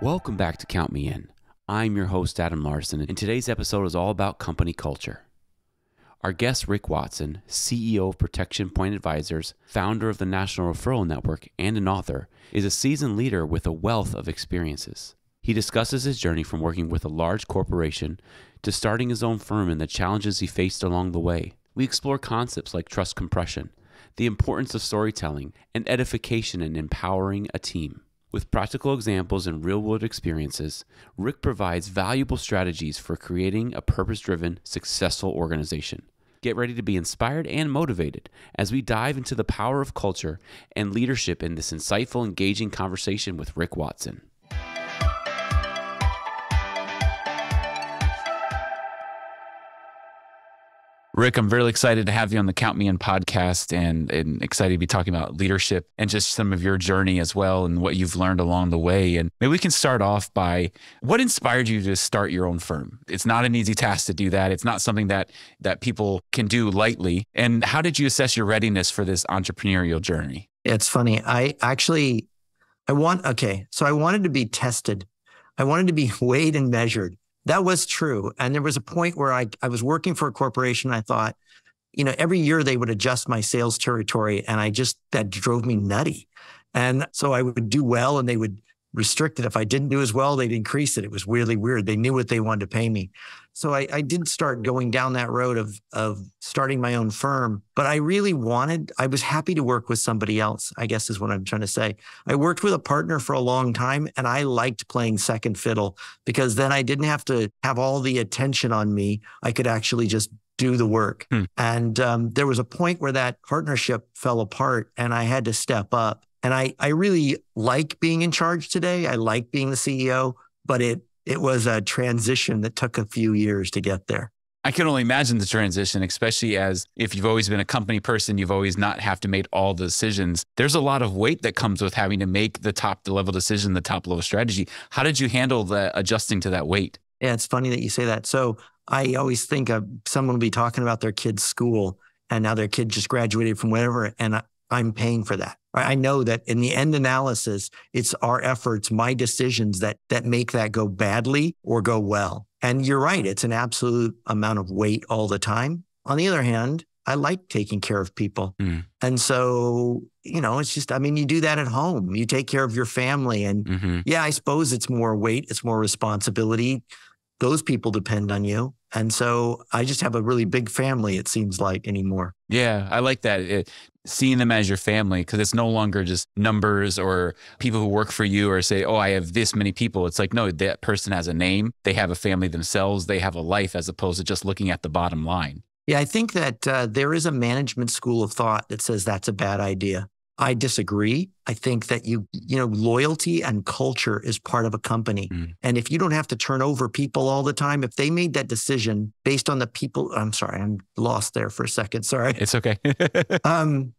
Welcome back to Count Me In. I'm your host, Adam Larson, and today's episode is all about company culture. Our guest, Rick Watson, CEO of Protection Point Advisors, founder of the National Referral Network, and an author, is a seasoned leader with a wealth of experiences. He discusses his journey from working with a large corporation to starting his own firm and the challenges he faced along the way. We explore concepts like trust compression, the importance of storytelling, and edification in empowering a team. With practical examples and real-world experiences, Rick provides valuable strategies for creating a purpose-driven, successful organization. Get ready to be inspired and motivated as we dive into the power of culture and leadership in this insightful, engaging conversation with Rick Watson. Rick, I'm really excited to have you on the Count Me In podcast and excited to be talking about leadership and just some of your journey as well and what you've learned along the way. And maybe we can start off by what inspired you to start your own firm? It's not an easy task to do that. It's not something that people can do lightly. And how did you assess your readiness for this entrepreneurial journey? It's funny. I wanted to be tested. I wanted to be weighed and measured. That was true. And there was a point where I was working for a corporation. I thought, every year they would adjust my sales territory. And that drove me nutty. And so I would do well and they would restrict it. If I didn't do as well, they'd increase it. It was really weird. They knew what they wanted to pay me. So I did start going down that road of starting my own firm. But I was happy to work with somebody else, I guess is what I'm trying to say. I worked with a partner for a long time and I liked playing second fiddle because then I didn't have to have all the attention on me. I could actually just do the work. And there was a point where that partnership fell apart and I had to step up. And I really like being in charge today. I like being the CEO, but it was a transition that took a few years to get there. I can only imagine the transition, especially as if you've always been a company person, you've always not have to make all the decisions. There's a lot of weight that comes with having to make the top level decision, the top level strategy. How did you handle adjusting to that weight? Yeah, it's funny that you say that. So I always think someone will be talking about their kid's school and now their kid just graduated from whatever, and I'm paying for that. I know that in the end analysis, it's our efforts, my decisions that make that go badly or go well. And you're right, it's an absolute amount of weight all the time. On the other hand, I like taking care of people. And so, it's just, you do that at home. You take care of your family. And yeah, I suppose it's more weight, it's more responsibility. Those people depend on you. And so I just have a really big family, it seems like, anymore. Yeah, I like that. Seeing them as your family, because it's no longer just numbers or people who work for you or say, oh, I have this many people. It's like, no, that person has a name. They have a family themselves. They have a life as opposed to just looking at the bottom line. Yeah, I think that there is a management school of thought that says that's a bad idea. I disagree. I think that loyalty and culture is part of a company. And if you don't have to turn over people all the time, if they made that decision based on the people, I'm sorry, I'm lost there for a second. Sorry. It's okay.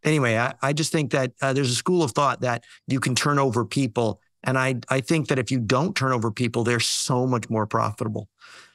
Anyway, I just think that there's a school of thought that you can turn over people. And I think that if you don't turn over people, they're so much more profitable.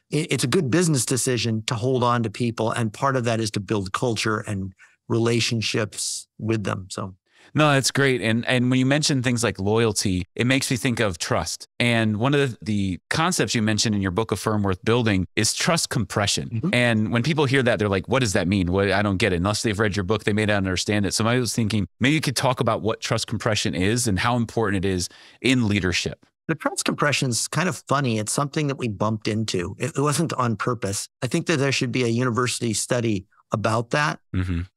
It's a good business decision to hold on to people. And part of that is to build culture and relationships with them. So. No, that's great. And when you mention things like loyalty, it makes me think of trust. And one of the concepts you mentioned in your book, A Firm Worth Building, is trust compression. And when people hear that, they're like, what does that mean? I don't get it. Unless they've read your book, they may not understand it. So I was thinking, maybe you could talk about what trust compression is and how important it is in leadership. The trust compression is kind of funny. It's something that we bumped into. It wasn't on purpose. I think that there should be a university study about that.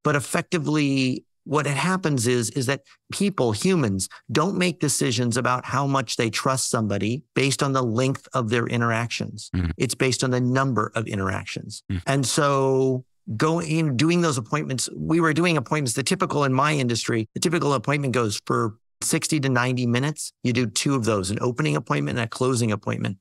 But effectively, what happens is that humans don't make decisions about how much they trust somebody based on the length of their interactions. It's based on the number of interactions. And so doing those appointments, we were doing appointments, in my industry, the typical appointment goes for 60 to 90 minutes. You do 2 of those, an opening appointment and a closing appointment.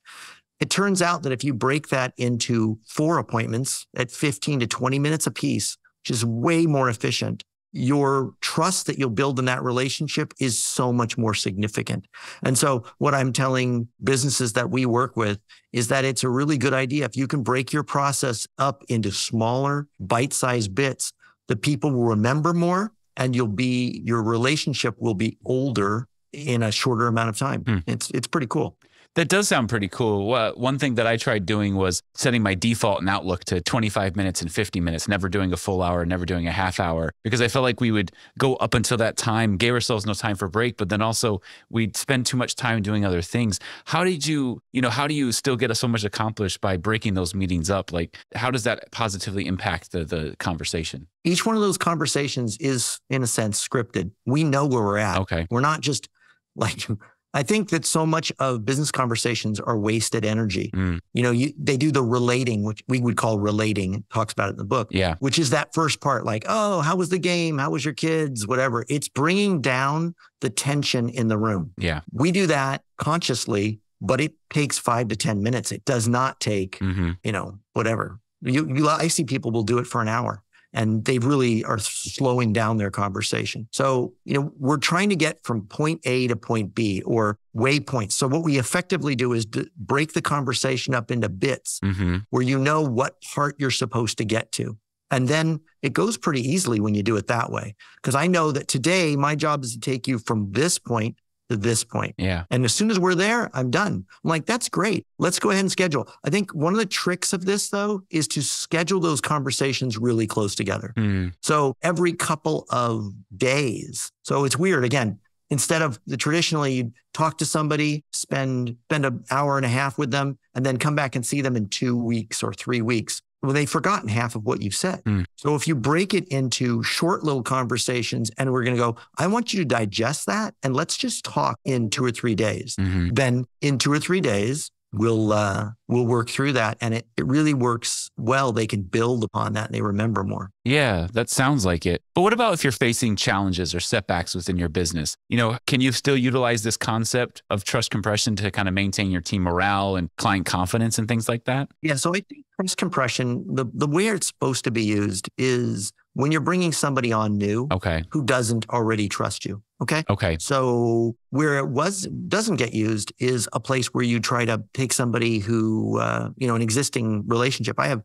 It turns out that if you break that into 4 appointments at 15 to 20 minutes apiece, which is way more efficient, your trust that you'll build in that relationship is so much more significant. And so what I'm telling businesses that we work with is that it's a really good idea. If you can break your process up into smaller, bite-sized bits, the people will remember more and your relationship will be older in a shorter amount of time. It's pretty cool. That does sound pretty cool. One thing that I tried doing was setting my default in Outlook to 25 minutes and 50 minutes, never doing a full hour, never doing a half hour, because I felt like we would go up until that time, gave ourselves no time for break, but then also we'd spend too much time doing other things. How do you still get so much accomplished by breaking those meetings up? Like, how does that positively impact the conversation? Each one of those conversations is, in a sense, scripted. We know where we're at. Okay. We're not just like, I think that so much of business conversations are wasted energy. They do the relating, which we would call relating. It talks about it in the book. Yeah. Which is that first part, like, oh, how was the game? How was your kids? Whatever. It's bringing down the tension in the room. Yeah. We do that consciously, but it takes 5 to 10 minutes. It does not take, whatever. I see people will do it for an hour. And they really are slowing down their conversation. So, we're trying to get from point A to point B, or waypoints. So what we effectively do is break the conversation up into bits where you know what part you're supposed to get to. And then it goes pretty easily when you do it that way. Because I know that today my job is to take you from this point to this point. Yeah. And as soon as we're there, I'm done. I'm like, that's great. Let's go ahead and schedule. I think one of the tricks of this, though, is to schedule those conversations really close together. So every couple of days. So it's weird. Again, instead of traditionally you'd talk to somebody, spend an hour and a half with them, and then come back and see them in 2 weeks or 3 weeks. Well, they've forgotten half of what you've said. So if you break it into short little conversations and we're going to go, I want you to digest that and let's just talk in 2 or 3 days. Then in 2 or 3 days, we'll work through that. And it really works well. They can build upon that and they remember more. Yeah, that sounds like it. But what about if you're facing challenges or setbacks within your business? Can you still utilize this concept of trust compression to kind of maintain your team morale and client confidence and things like that? Yeah, so I think trust compression, the way it's supposed to be used is when you're bringing somebody on new who doesn't already trust you. Okay. So where it doesn't get used is a place where you try to take somebody who, an existing relationship. I have,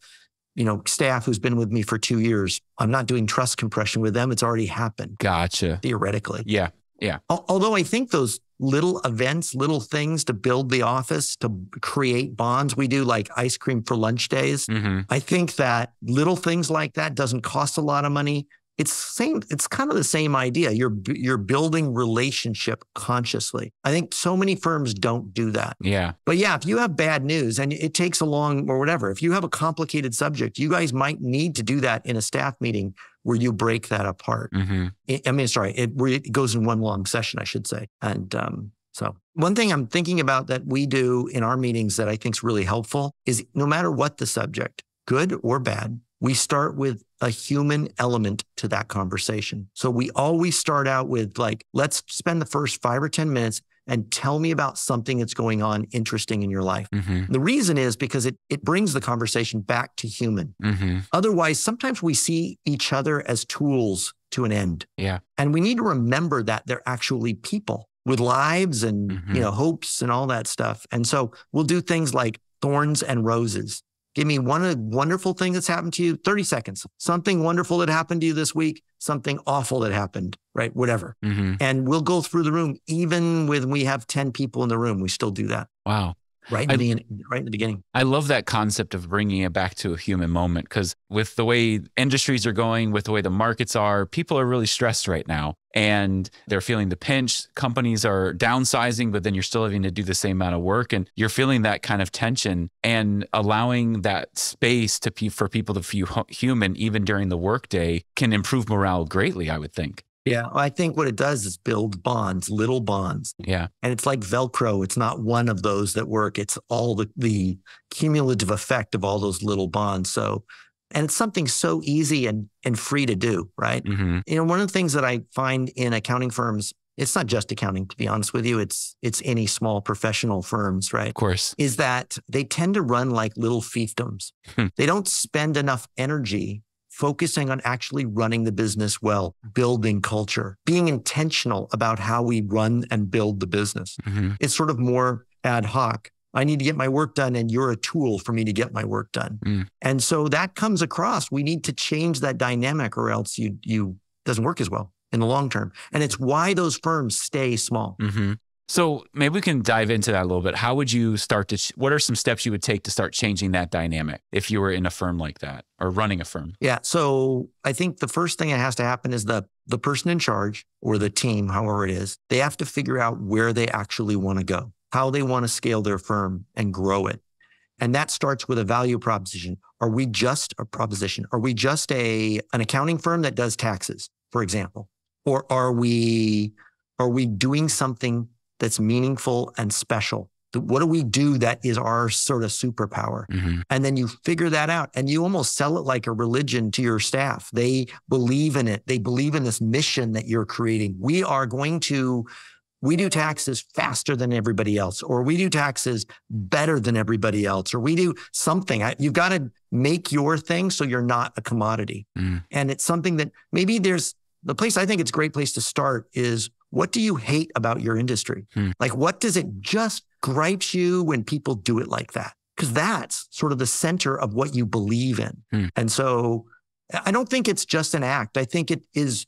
staff who's been with me for 2 years. I'm not doing trust compression with them. It's already happened. Gotcha. Theoretically. Yeah. Yeah. Although I think those little events, little things to build the office, to create bonds, we do like ice cream for lunch days. I think that little things like that doesn't cost a lot of money. It's kind of the same idea. You're building relationship consciously. I think so many firms don't do that. Yeah. But yeah, if you have bad news and it takes a long or whatever, if you have a complicated subject, you guys might need to do that in a staff meeting where you break that apart. It goes in one long session, I should say. And so one thing I'm thinking about that we do in our meetings that I think is really helpful is no matter what the subject, good or bad, we start with a human element to that conversation. So we always start out with let's spend the first 5 or 10 minutes and tell me about something that's going on interesting in your life. The reason is because it brings the conversation back to human. Otherwise, sometimes we see each other as tools to an end. Yeah. And we need to remember that they're actually people with lives and hopes and all that stuff. And so we'll do things like thorns and roses. Give me one wonderful thing that's happened to you, 30 seconds. Something wonderful that happened to you this week, something awful that happened, right? Whatever. And we'll go through the room. Even when we have 10 people in the room, we still do that. Wow. Right in the beginning. I love that concept of bringing it back to a human moment, because with the way industries are going, with the way the markets are, people are really stressed right now and they're feeling the pinch. Companies are downsizing, but then you're still having to do the same amount of work and you're feeling that kind of tension, and allowing that space for people to feel human even during the workday can improve morale greatly, I would think. Yeah, I think what it does is build bonds, little bonds. Yeah. And it's like Velcro. It's not one of those that work. It's all the cumulative effect of all those little bonds. So, and it's something so easy and free to do, right? One of the things that I find in accounting firms, it's not just accounting, to be honest with you, it's any small professional firms, right? Of course. Is that they tend to run like little fiefdoms. They don't spend enough energy focusing on actually running the business well, building culture, being intentional about how we run and build the business. It's sort of more ad hoc. I need to get my work done and you're a tool for me to get my work done. And so that comes across. We need to change that dynamic or else you doesn't work as well in the long term. And it's why those firms stay small. So maybe we can dive into that a little bit. How would you start what are some steps you would take to start changing that dynamic if you were in a firm like that or running a firm? Yeah. So I think the first thing that has to happen is the person in charge or the team, however it is, they have to figure out where they actually want to go, how they want to scale their firm and grow it. And that starts with a value proposition. Are we just a proposition? Are we just an accounting firm that does taxes, for example? Or are we doing something that's meaningful and special? What do we do that is our sort of superpower? Mm-hmm. And then you figure that out and you almost sell it like a religion to your staff. They believe in it. They believe in this mission that you're creating. We do taxes faster than everybody else, or we do taxes better than everybody else, or we do something. You've got to make your thing so you're not a commodity. Mm. And it's something that maybe the place I think it's a great place to start is, what do you hate about your industry? Like, what does it just gripes you when people do it like that? Because that's sort of the center of what you believe in. And so I don't think it's just an act. I think it is,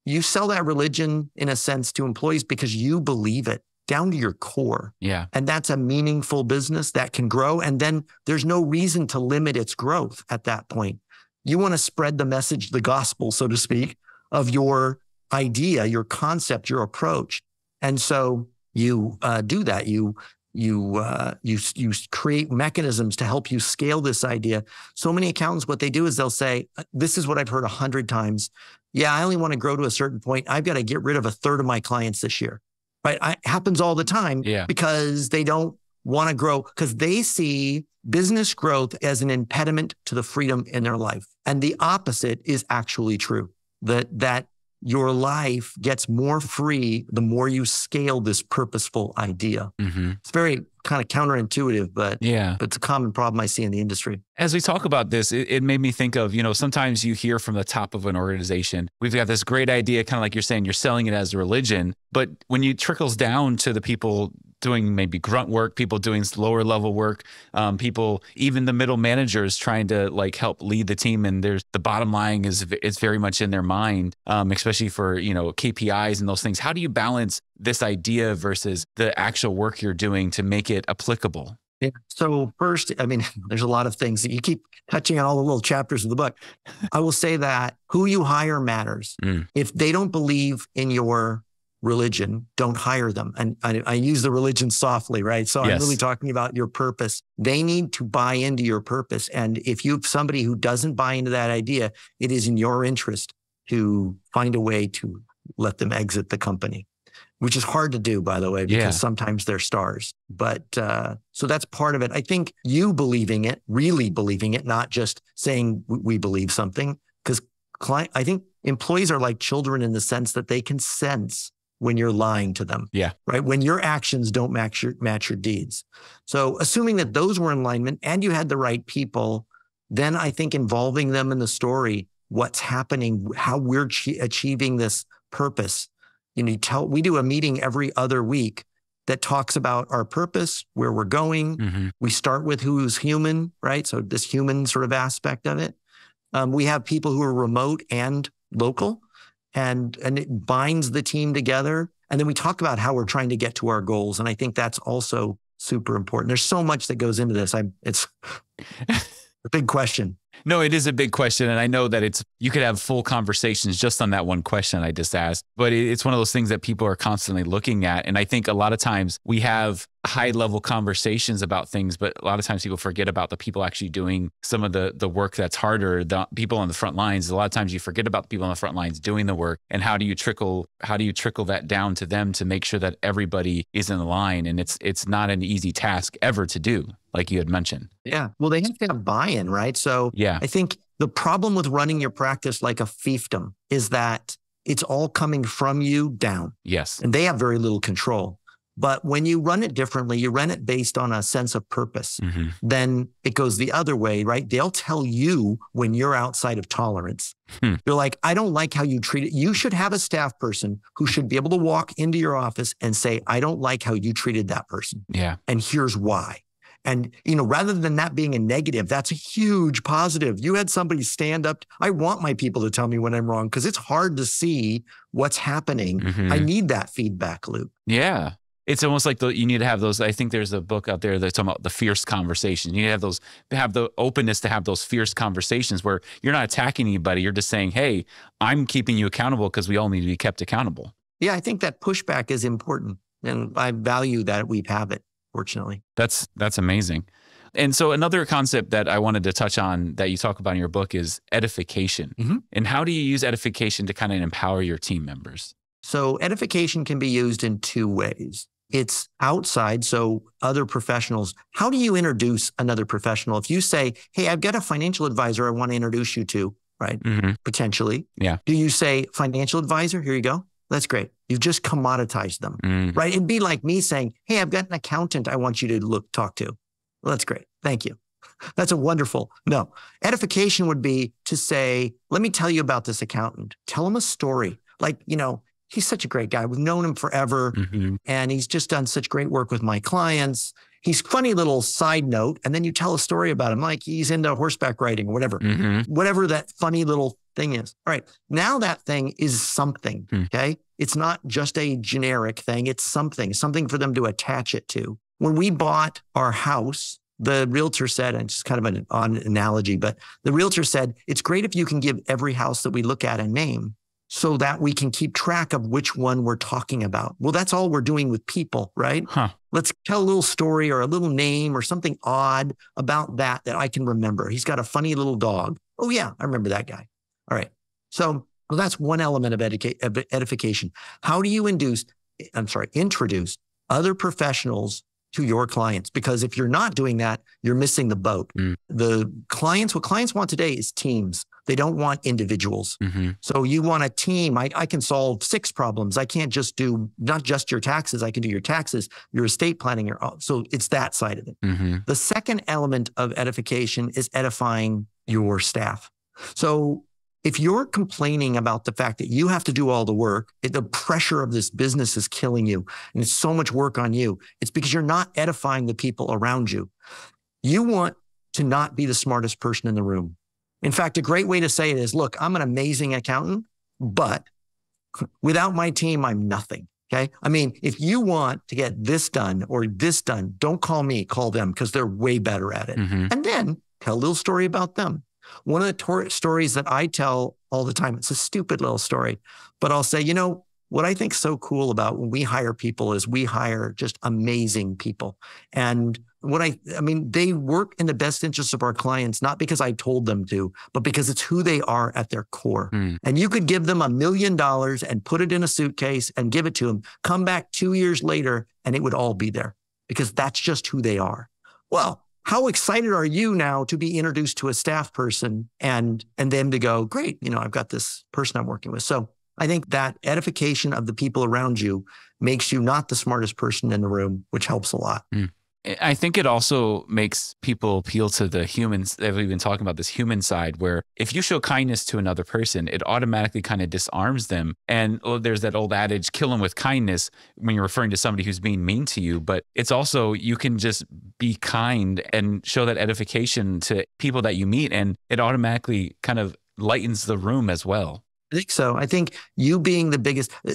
you sell that religion in a sense to employees because you believe it down to your core. Yeah. And that's a meaningful business that can grow. And then there's no reason to limit its growth at that point. You want to spread the message, the gospel, so to speak, of your idea, your concept, your approach. And so you do that. You create mechanisms to help you scale this idea. So many accountants, what they do is they'll say, this is what I've heard 100 times. Yeah, I only want to grow to a certain point. I've got to get rid of a third of my clients this year. Right? It happens all the time because they don't want to grow, because they see business growth as an impediment to the freedom in their life. And the opposite is actually true, that your life gets more free the more you scale this purposeful idea. Mm-hmm. It's very kind of counterintuitive, but it's a common problem I see in the industry. As we talk about this, it made me think of, sometimes you hear from the top of an organization, we've got this great idea, kind of like you're saying, you're selling it as a religion, but when it trickles down to the people doing maybe grunt work, people doing lower level work, people, even the middle managers trying to like help lead the team. And the bottom line is very much in their mind, especially for, KPIs and those things. How do you balance this idea versus the actual work you're doing to make it applicable? Yeah. So first, there's a lot of things that you keep touching on all the little chapters of the book. I will say that who you hire matters. If they don't believe in your religion, don't hire them. And I use the religion softly, right? So I'm really talking about your purpose. They need to buy into your purpose. And if you have somebody who doesn't buy into that idea, it is in your interest to find a way to let them exit the company, which is hard to do, by the way, because sometimes they're stars. But so that's part of it. I think you believing it, really believing it, not just saying we believe something, because I think employees are like children in the sense that they can sense when you're lying to them, right? When your actions don't match your deeds. So assuming that those were in alignment and you had the right people, then I think involving them in the story, what's happening, how we're achieving this purpose. We do a meeting every other week that talks about our purpose, where we're going. Mm-hmm. We start with who's human, right? So this human sort of aspect of it. We have people who are remote and local. And it binds the team together. And then we talk about how we're trying to get to our goals. And I think that's also super important. There's so much that goes into this. It's a big question. No, it is a big question. And I know that you could have full conversations just on that one question I just asked, but it's one of those things that people are constantly looking at. And I think a lot of times we have high level conversations about things, but a lot of times people forget about the people actually doing some of the work that's harder, the people on the front lines. A lot of times you forget about the people on the front lines doing the work, and how do you trickle that down to them to make sure that everybody is in line? And it's not an easy task ever to do, like you had mentioned. Yeah. Well, they have to have buy-in, right? So I think the problem with running your practice like a fiefdom is that it's all coming from you down. Yes. And they have very little control. But when you run it differently, you run it based on a sense of purpose, then it goes the other way, right? They'll tell you when you're outside of tolerance. You're like, I don't like how you treat it. You should have a staff person who should be able to walk into your office and say, I don't like how you treated that person. Yeah. And here's why. And, rather than that being a negative, that's a huge positive. You had somebody stand up. I want my people to tell me when I'm wrong, because it's hard to see what's happening. I need that feedback loop. Yeah. It's almost like you need to have those. I think there's a book out there that's talking about the fierce conversation. You need to have the openness to have those fierce conversations where you're not attacking anybody. You're just saying, hey, I'm keeping you accountable because we all need to be kept accountable. Yeah, I think that pushback is important. And I value that we have it, fortunately. That's amazing. And so another concept that I wanted to touch on that you talk about in your book is edification. Mm-hmm. And how do you use edification to kind of empower your team members? So edification can be used in two ways. It's outside, so other professionals. How do you introduce another professional? If you say, hey, I've got a financial advisor I want to introduce you to, right? Mm-hmm. Potentially. Yeah. Do you say, financial advisor, here you go? That's great. You've just commoditized them, right? It'd be like me saying, hey, I've got an accountant I want you to talk to. Well, that's great. Thank you. That's a wonderful. No, edification would be to say, let me tell you about this accountant. Tell him a story. Like, he's such a great guy. We've known him forever. Mm-hmm. And he's just done such great work with my clients. He's funny little side note. And then you tell a story about him, like he's into horseback riding or whatever, whatever that funny little thing is. All right. Now that thing is something. Okay. It's not just a generic thing. It's something for them to attach it to. When we bought our house, the realtor said, and it's kind of an odd analogy, but the realtor said, it's great if you can give every house that we look at a name so that we can keep track of which one we're talking about. Well, that's all we're doing with people, right? Huh. Let's tell a little story or a little name or something odd about that I can remember. He's got a funny little dog. Oh yeah, I remember that guy. All right. So that's one element of edification. How do you introduce other professionals to your clients? Because if you're not doing that, you're missing the boat. What clients want today is teams. They don't want individuals. Mm-hmm. So you want a team. I can solve 6 problems. I can't just do not just your taxes. I can do your taxes, your estate planning. So it's that side of it. Mm-hmm. The second element of edification is edifying your staff. So if you're complaining about the fact that you have to do all the work, the pressure of this business is killing you, and it's so much work on you, it's because you're not edifying the people around you. You want to not be the smartest person in the room. In fact, a great way to say it is, look, I'm an amazing accountant, but without my team, I'm nothing. Okay. I mean, if you want to get this done or this done, don't call me, call them because they're way better at it. Mm-hmm. And then tell a little story about them. One of the stories that I tell all the time, it's a stupid little story, but I'll say, what I think is so cool about when we hire people is we hire just amazing people. And they work in the best interest of our clients, not because I told them to, but because it's who they are at their core. And you could give them $1 million and put it in a suitcase and give it to them, come back 2 years later, and it would all be there because that's just who they are. Well, how excited are you now to be introduced to a staff person and them to go, great, I've got this person I'm working with. So I think that edification of the people around you makes you not the smartest person in the room, which helps a lot. I think it also makes people appeal to the humans. We've been talking about this human side where if you show kindness to another person, it automatically kind of disarms them. And there's that old adage, kill them with kindness when you're referring to somebody who's being mean to you. But it's also, you can just be kind and show that edification to people that you meet. And it automatically kind of lightens the room as well. I think so. I think you being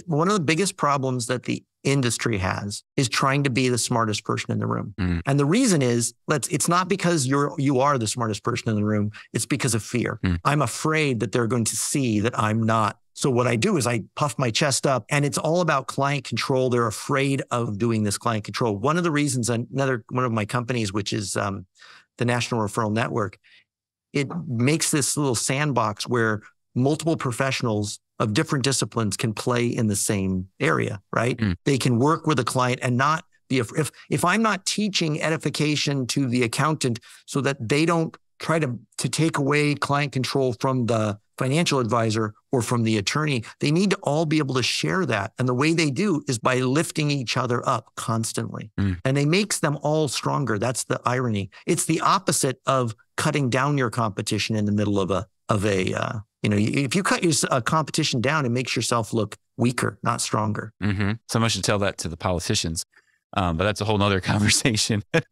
one of the biggest problems that the industry has is trying to be the smartest person in the room. And the reason is, it's not because you are the smartest person in the room. It's because of fear. I'm afraid that they're going to see that I'm not. So what I do is I puff my chest up, and it's all about client control. They're afraid of doing this client control. One of the reasons, one of my companies, which is the National Referral Network, it makes this little sandbox where multiple professionals of different disciplines can play in the same area, right? They can work with a client and not be, if I'm not teaching edification to the accountant so that they don't try to take away client control from the financial advisor or from the attorney, they need to all be able to share that. And the way they do is by lifting each other up constantly. And it makes them all stronger. That's the irony. It's the opposite of cutting down your competition in the middle of if you cut your competition down, it makes yourself look weaker, not stronger. Mm-hmm. Someone should tell that to the politicians, but that's a whole nother conversation. I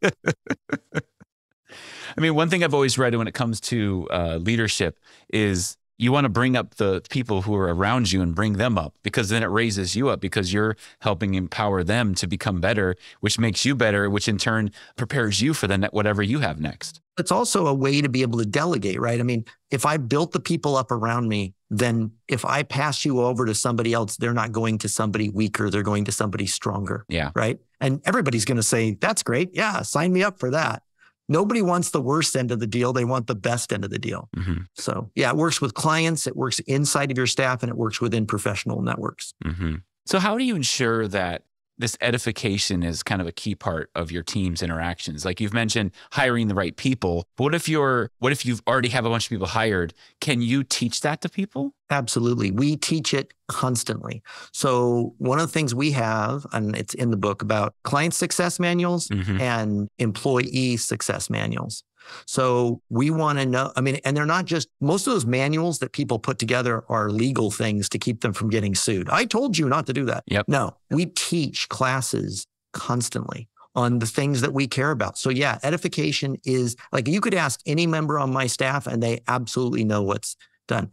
mean, one thing I've always read when it comes to leadership is you want to bring up the people who are around you and bring them up, because then it raises you up because you're helping empower them to become better, which makes you better, which in turn prepares you for whatever you have next. It's also a way to be able to delegate, right? I mean, if I built the people up around me, then if I pass you over to somebody else, they're not going to somebody weaker. They're going to somebody stronger. Yeah. Right. And everybody's going to say, that's great. Yeah. Sign me up for that. Nobody wants the worst end of the deal. They want the best end of the deal. Mm-hmm. So yeah, it works with clients. It works inside of your staff, and it works within professional networks. Mm-hmm. So how do you ensure that this edification is kind of a key part of your team's interactions? Like you've mentioned hiring the right people, but what if you've already have a bunch of people hired? Can you teach that to people? Absolutely. We teach it constantly. So one of the things we have, and it's in the book, about client success manuals and employee success manuals. So we want to know, and they're not just, most of those manuals that people put together are legal things to keep them from getting sued. I told you not to do that. Yep. No, we teach classes constantly on the things that we care about. So yeah, edification is like, you could ask any member on my staff and they absolutely know what's done.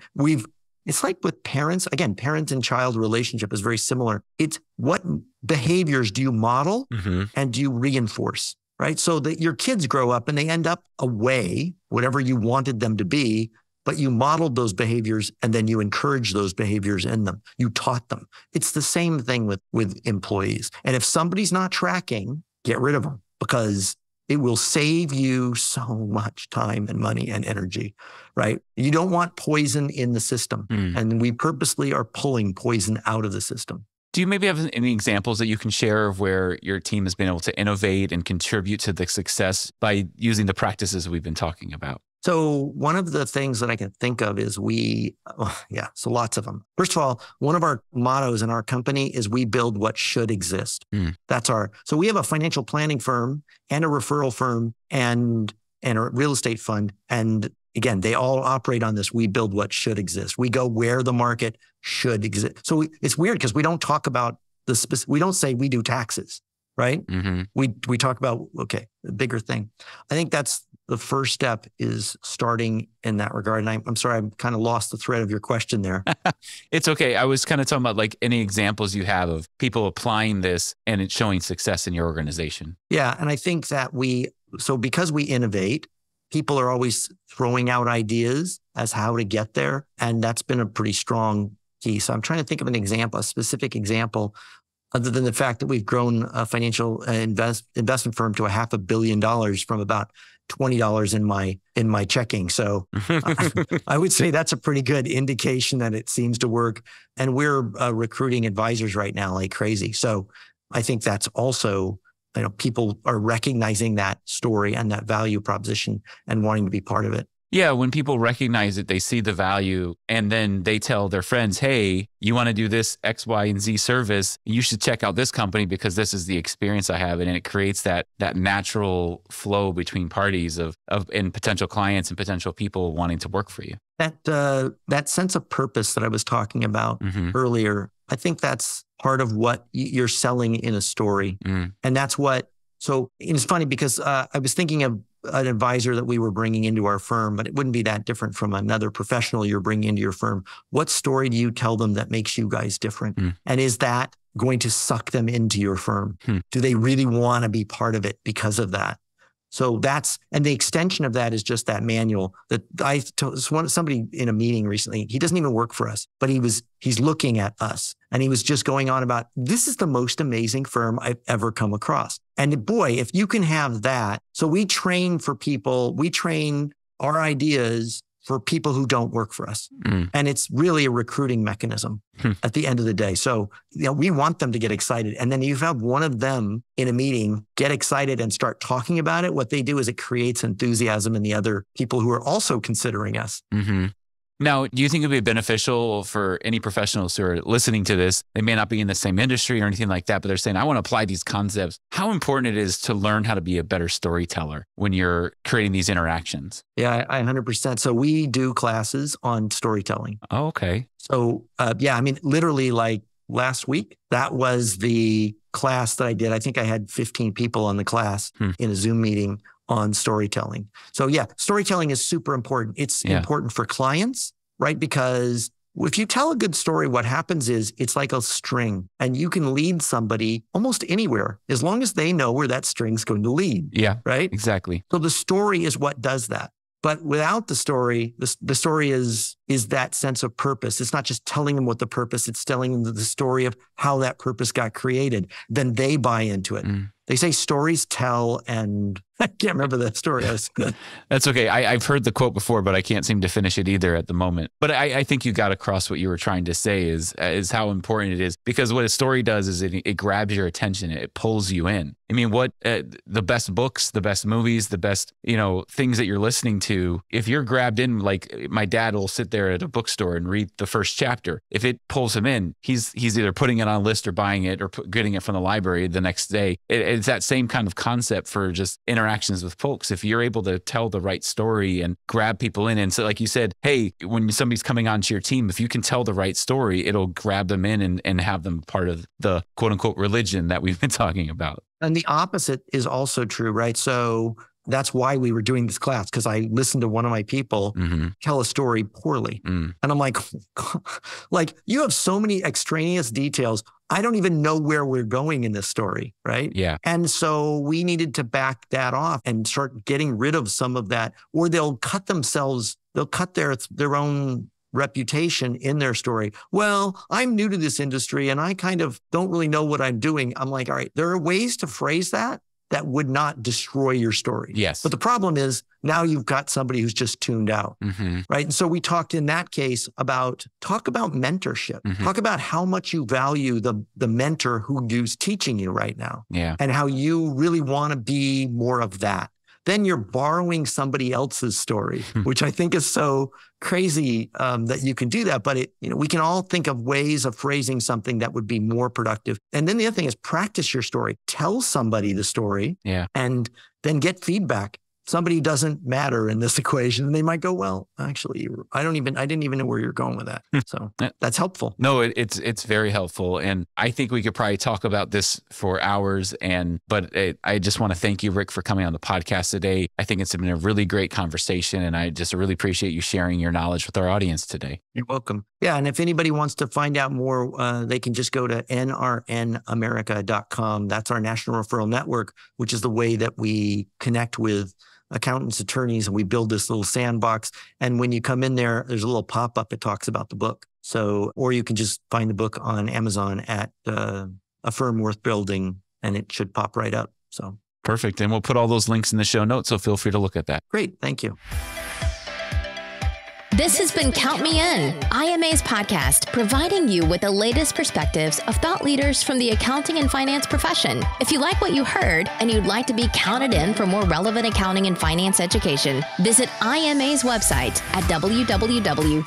It's like with parents, again, parent and child relationship is very similar. It's what behaviors do you model and do you reinforce? Right? So that your kids grow up and they end up away, whatever you wanted them to be, but you modeled those behaviors and then you encourage those behaviors in them. You taught them. It's the same thing with employees. And if somebody's not tracking, get rid of them, because it will save you so much time and money and energy, right? You don't want poison in the system. And we purposely are pulling poison out of the system. Do you maybe have any examples that you can share of where your team has been able to innovate and contribute to the success by using the practices we've been talking about? So one of the things that I can think of is so lots of them. First of all, one of our mottos in our company is we build what should exist. So we have a financial planning firm and a referral firm and a real estate fund. And again, they all operate on this. We build what should exist. We go where the market should exist. So it's weird because we don't talk about we don't say we do taxes, right? We talk about, the bigger thing. I think that's the first step, is starting in that regard. And I'm sorry, I kind of lost the thread of your question there. It's okay. I was kind of talking about like any examples you have of people applying this and it's showing success in your organization. Yeah. And I think that because we innovate, people are always throwing out ideas as how to get there. And that's been a pretty strong key. So I'm trying to think of a specific example, other than the fact that we've grown a financial investment firm to $500 million from about $20 in my checking. So I would say that's a pretty good indication that it seems to work. And we're recruiting advisors right now like crazy. So I think that's also, people are recognizing that story and that value proposition and wanting to be part of it. Yeah, when people recognize it, they see the value, and then they tell their friends, hey, you want to do this X, Y, and Z service, you should check out this company because this is the experience I have. And it creates that natural flow between parties and potential clients and potential people wanting to work for you. That sense of purpose that I was talking about earlier, I think that's part of what you're selling in a story. And that's so it's funny because I was thinking of an advisor that we were bringing into our firm, but it wouldn't be that different from another professional you're bringing into your firm. What story do you tell them that makes you guys different? And is that going to suck them into your firm? Do they really want to be part of it because of that? So and the extension of that is just that manual that I told somebody in a meeting recently. He doesn't even work for us, but he's looking at us and he was just going on about, this is the most amazing firm I've ever come across. And boy, if you can have that. So we train our ideas for people who don't work for us. And it's really a recruiting mechanism at the end of the day. So, we want them to get excited. And then you have one of them in a meeting get excited and start talking about it. What they do is it creates enthusiasm in the other people who are also considering us. Now, do you think it'd be beneficial for any professionals who are listening to this? They may not be in the same industry or anything like that, but they're saying, I want to apply these concepts. How important it is to learn how to be a better storyteller when you're creating these interactions? Yeah, I 100%. So we do classes on storytelling. Oh, okay. So literally like last week, that was the class that I did. I think I had 15 people on the class in a Zoom meeting on storytelling. So yeah, storytelling is super important. It's important for clients, right? Because if you tell a good story, what happens is it's like a string and you can lead somebody almost anywhere as long as they know where that string's going to lead. Yeah, right? Exactly. So the story is what does that. But without the story, the story is that sense of purpose. It's not just telling them what the purpose, it's telling them the story of how that purpose got created. Then they buy into it. They say stories tell, and I can't remember that story. That's okay. I've heard the quote before, but I can't seem to finish it either at the moment. But I think you got across what you were trying to say is how important it is, because what a story does is it grabs your attention. It pulls you in. I mean, what the best books, the best movies, the best, things that you're listening to, if you're grabbed in, like my dad will sit there at a bookstore and read the first chapter. If it pulls him in, he's either putting it on a list or buying it or getting it from the library the next day. It's that same kind of concept for just interactions with folks. If you're able to tell the right story and grab people in, and so like you said, hey, when somebody's coming onto your team, if you can tell the right story, it'll grab them in and have them part of the quote unquote religion that we've been talking about. And the opposite is also true, right? So that's why we were doing this class, because I listened to one of my people tell a story poorly. And I'm like, you have so many extraneous details. I don't even know where we're going in this story, right? Yeah. And so we needed to back that off and start getting rid of some of that, or they'll cut their own reputation in their story. Well, I'm new to this industry and I kind of don't really know what I'm doing. I'm like, all right, there are ways to phrase that would not destroy your story. Yes. But the problem is now you've got somebody who's just tuned out, right? And so we talked in that case about mentorship. Talk about how much you value the mentor who's teaching you right now. Yeah. And how you really want to be more of that. Then you're borrowing somebody else's story, which I think is so crazy that you can do that. But we can all think of ways of phrasing something that would be more productive. And then the other thing is practice your story. Tell somebody the story, and then get feedback. Somebody doesn't matter in this equation. And they might go, well, actually, I didn't even know where you're going with that. So that's helpful. No, it's very helpful. And I think we could probably talk about this for hours. But I just want to thank you, Rick, for coming on the podcast today. I think it's been a really great conversation. And I just really appreciate you sharing your knowledge with our audience today. You're welcome. Yeah. And if anybody wants to find out more, they can just go to nrnamerica.com. That's our national referral network, which is the way that we connect with accountants, attorneys, and we build this little sandbox. And when you come in there, there's a little pop-up. It talks about the book. So, or you can just find the book on Amazon at A Firm Worth Building, and it should pop right up. So perfect. And we'll put all those links in the show notes, so feel free to look at that. Great. Thank you. This has been Count Me In, IMA's podcast, providing you with the latest perspectives of thought leaders from the accounting and finance profession. If you like what you heard and you'd like to be counted in for more relevant accounting and finance education, visit IMA's website at www.imanet.org.